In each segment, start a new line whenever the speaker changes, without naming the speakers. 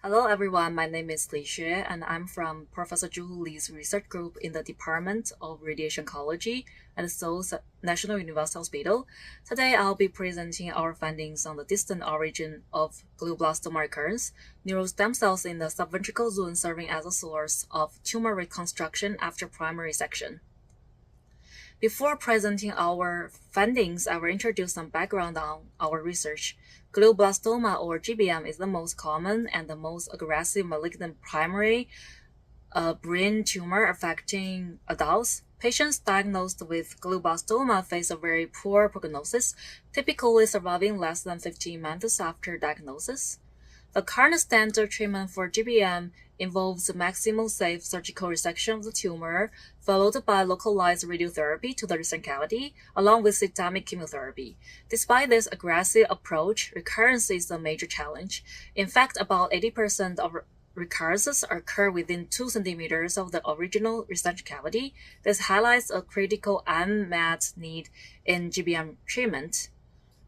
Hello everyone, my name is Li Xue and I'm from Professor Zhu Li's research group in the Department of Radiation Oncology at Seoul National University Hospital. Today I'll be presenting our findings on the distant origin of glioblastoma recurrence, neural stem cells in the subventricular zone serving as a source of tumor reconstruction after primary section. Before presenting our findings, I will introduce some background on our research. Glioblastoma, or GBM, is the most common and the most aggressive malignant primary brain tumor affecting adults. Patients diagnosed with glioblastoma face a very poor prognosis, typically surviving less than 15 months after diagnosis. The current standard treatment for GBM involves maximal safe surgical resection of the tumor, followed by localized radiotherapy to the recent cavity, along with systemic chemotherapy. Despite this aggressive approach, recurrence is a major challenge. In fact, about 80% of recurrences occur within 2 centimeters of the original resection cavity. This highlights a critical unmet need in GBM treatment.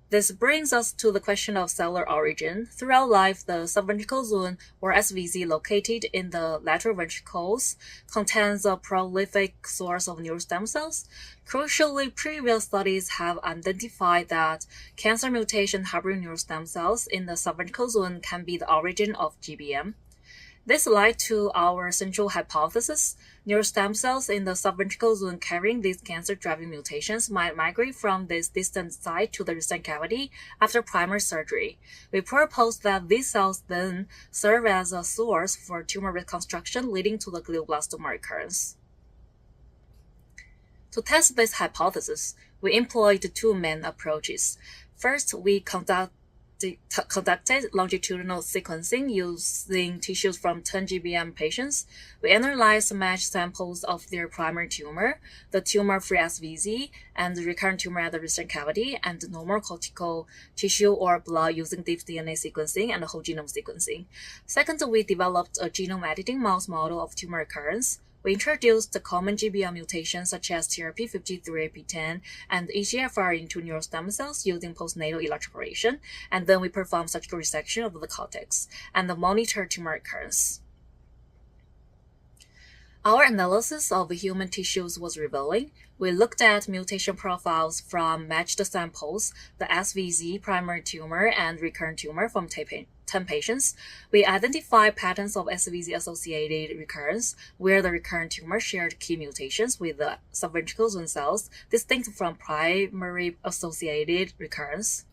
This brings us to the question of cellular origin. Throughout life, the subventricular zone, or SVZ, located in the lateral ventricles, contains a prolific source of neural stem cells. Crucially, previous studies have identified that cancer mutation harboring neural stem cells in the subventricular zone can be the origin of GBM. This led to our central hypothesis. Neural stem cells in the subventricular zone carrying these cancer-driving mutations might migrate from this distant site to the recent cavity after primary surgery. We proposed that these cells then serve as a source for tumor reconstruction, leading to the glioblastoma recurrence. To test this hypothesis, we employed 2 main approaches. First, we conducted longitudinal sequencing using tissues from 10 GBM patients. We analyzed matched samples of their primary tumor, the tumor-free SVZ, and the recurrent tumor at the recent cavity, and normal cortical tissue or blood using deep DNA sequencing and whole genome sequencing. Second, we developed a genome editing mouse model of tumor recurrence. We introduced the common GBM mutations such as TRP53, and EGFR into neural stem cells using postnatal electroporation, and then we performed surgical resection of the cortex and monitored tumor recurrence. Our analysis of human tissues was revealing. We looked at mutation profiles from matched samples, the SVZ, primary tumor, and recurrent tumor from 10 patients. We identified patterns of SVZ-associated recurrence, where the recurrent tumor shared key mutations with the subventricular zone cells, distinct from primary associated recurrence.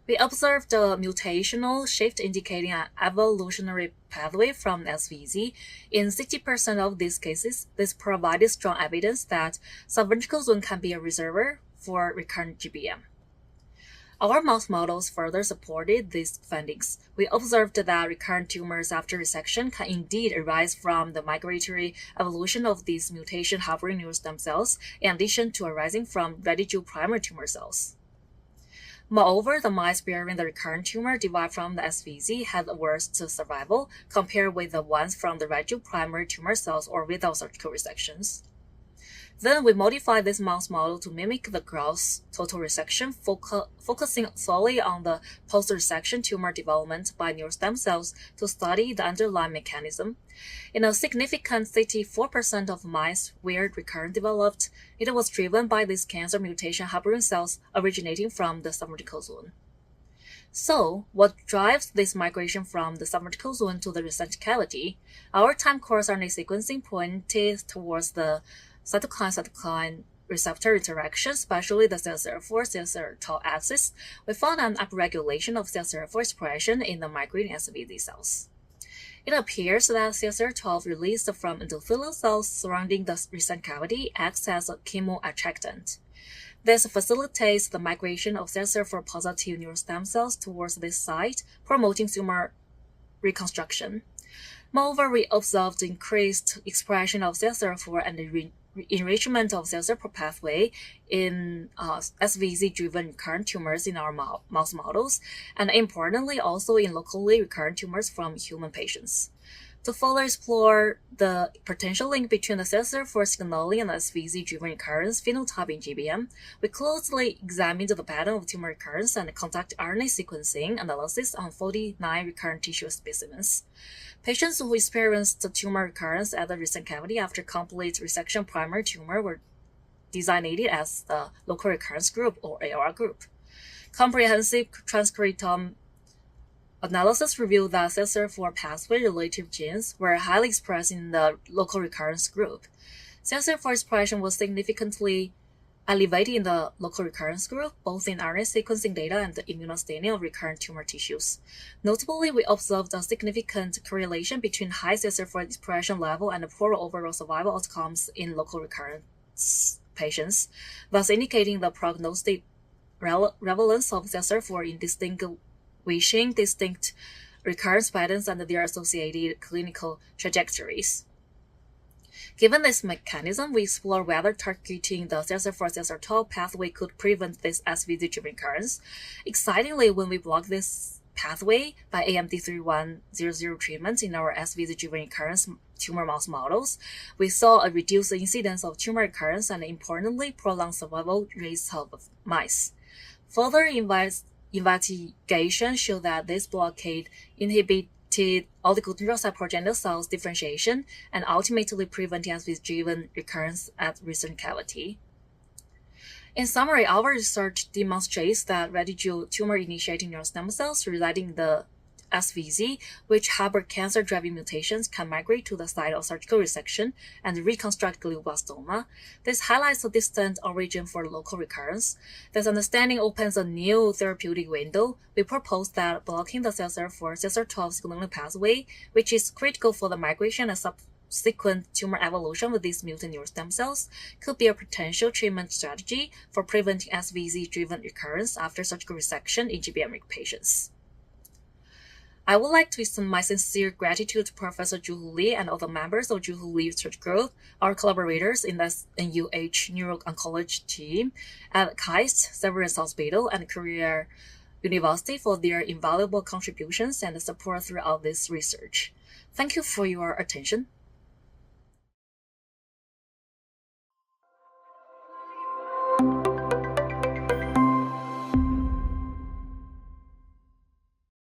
We observed a mutational shift indicating an evolutionary pathway from SVZ. In 60% of these cases, this provided strong evidence that subventricular zone can be a reservoir for recurrent GBM. Our mouse models further supported these findings. We observed that recurrent tumors after resection can indeed arise from the migratory evolution of these mutation-harboring neural stem cells, in addition to arising from residual primary tumor cells. Moreover, the mice bearing the recurrent tumor derived from the SVZ had worse survival compared with the ones from the residual primary tumor cells or without surgical resections. Then we modified this mouse model to mimic the gross total resection, focusing solely on the post-resection tumor development by neural stem cells to study the underlying mechanism. In a significant 64% of mice where recurrent developed, it was driven by these cancer mutation harboring cells originating from the subventricular zone. So, what drives this migration from the subventricular zone to the recent cavity? Our time course RNA sequencing pointed towards the cytokine receptor interaction, especially the CXCR4-CXCR12 axis. We found an upregulation of CXCR4 expression in the migrating SVZ cells. It appears that CXCR12 released from endothelial cells surrounding the recent cavity acts as a chemoattractant. This facilitates the migration of CXCR4 positive neural stem cells towards this site, promoting tumor reconstruction. Moreover, we observed increased expression of CXCR4 and the enrichment of CXCR4 pathway in SVZ-driven recurrent tumors in our mouse models, and importantly also in locally recurrent tumors from human patients. To further explore the potential link between the CSF4 signaling and SVZ-driven recurrence phenotype in GBM, we closely examined the pattern of tumor recurrence and conducted RNA sequencing analysis on 49 recurrent tissue specimens. Patients who experienced tumor recurrence at the recent cavity after complete resection primary tumor were designated as the local recurrence group or AR group. Comprehensive transcriptome analysis revealed that CSF4 pathway-related genes were highly expressed in the local recurrence group. CSF4 expression was significantly elevated in the local recurrence group, both in RNA sequencing data and the immunostaining of recurrent tumor tissues. Notably, we observed a significant correlation between high CSF4 expression level and poor overall survival outcomes in local recurrence patients, thus indicating the prognostic relevance of CSF4 in distinct recurrence patterns and their associated clinical trajectories. Given this mechanism, we explore whether targeting the CSF4-CSF12 pathway could prevent this SVZ-driven recurrence. Excitingly, when we block this pathway by AMD3100 treatment in our SVZ-driven recurrence tumor mouse models, we saw a reduced incidence of tumor recurrence and, importantly, prolonged survival rates of mice. Further investigation showed that this blockade inhibited oligodendrocyte progenitor cells differentiation and ultimately preventing SVZ-driven recurrence at recent cavity. In summary, our research demonstrates that residual tumor-initiating neural stem cells residing in the SVZ, which harbor cancer-driving mutations, can migrate to the site of surgical resection and reconstruct glioblastoma. This highlights the distant origin for local recurrence. This understanding opens a new therapeutic window. We propose that blocking the CSF4-CSF12 signaling pathway, which is critical for the migration and subsequent tumor evolution with these mutant neural stem cells, could be a potential treatment strategy for preventing SVZ-driven recurrence after surgical resection in GBM patients. I would like to extend my sincere gratitude to Professor Zhu Li and all the members of Zhu Li Research Group, our collaborators in the NUH Neuro-Oncology team at KAIST, Severance Hospital, and Korea University for their invaluable contributions and support throughout this research. Thank you for your attention.